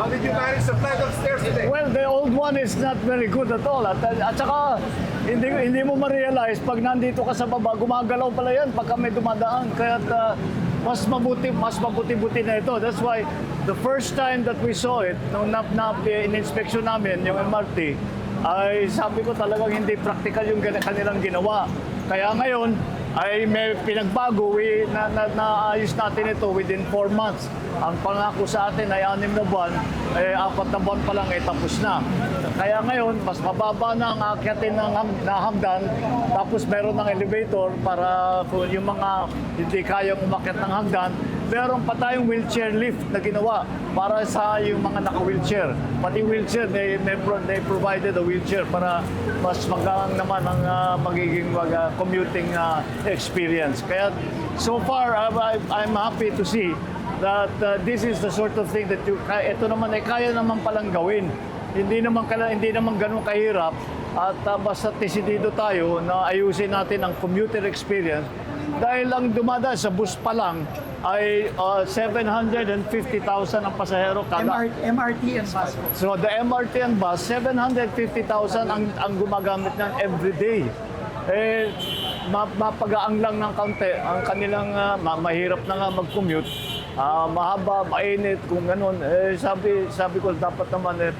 How did you manage the flight upstairs today? Well, the old one is not very good at all. At saka, hindi mo ma-realize, pag nandito ka sa baba, gumagalaw pala yan pag may dumadaan. Kaya mas mabuti na ito. That's why, the first time that we saw it, nung in-inspection namin, yung MRT, ay sabi ko talagang hindi practical yung kanilang ginawa. Kaya ngayon, ay may pinagbago, naayos natin ito within 4 months. Ang pangako sa atin ay 6 na buwan, 4 na buwan pa lang ay tapos na. Kaya ngayon, mas mababa na ang akyatin ng hagdan, tapos meron ng elevator para yung mga hindi kayang umakyat ng hagdan, meron pa tayong wheelchair lift na ginawa para sa yung mga naka-wheelchair. Pati wheelchair, they provided a wheelchair para mas magaan naman ang magiging commuting experience. Kaya so far, I'm happy to see that this is the sort of thing that ito naman ay kaya naman palang gawin. Hindi naman ganun kahirap at basta desidido tayo na ayusin natin ang commuter experience dahil ang dumadaan sa bus pa lang ay 750,000 ang pasahero kada. MRT and bus. So the MRT and bus, 750,000 ang gumagamit niyan every day. Mapagaang lang ng kaunti ang kanilang mahirap na nga mag-commute. Mahaba, mainit, kung ganun. Sabi ko, dapat naman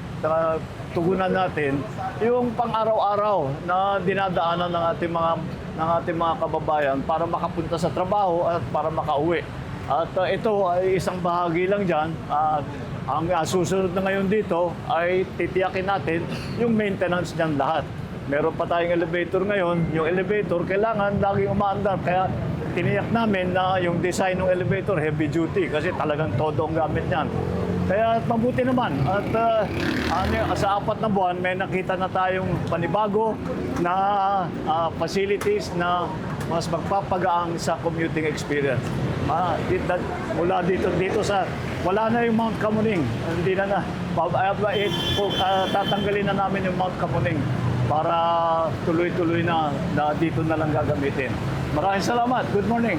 tugunan natin yung pang-araw-araw na dinadaanan ng ating mga kababayan para makapunta sa trabaho at para makauwi. At ito ay isang bahagi lang dyan. Ang susunod na ngayon dito ay titiyakin natin yung maintenance niyan lahat. Meron pa tayong elevator ngayon. Yung elevator kailangan laging umaandar. Kaya tiniyak namin na yung design ng elevator heavy duty kasi talagang todo ang gamit niyan. Kaya mabuti naman. At sa 4 na buwan, may nakita na tayong panibago na facilities na mas magpapagaang sa commuting experience. Mula dito sa wala na yung Mount Kamuning. Hindi na tatanggalin na namin yung Mount Kamuning para tuloy-tuloy na dito na lang gagamitin. Maraming salamat. Good morning.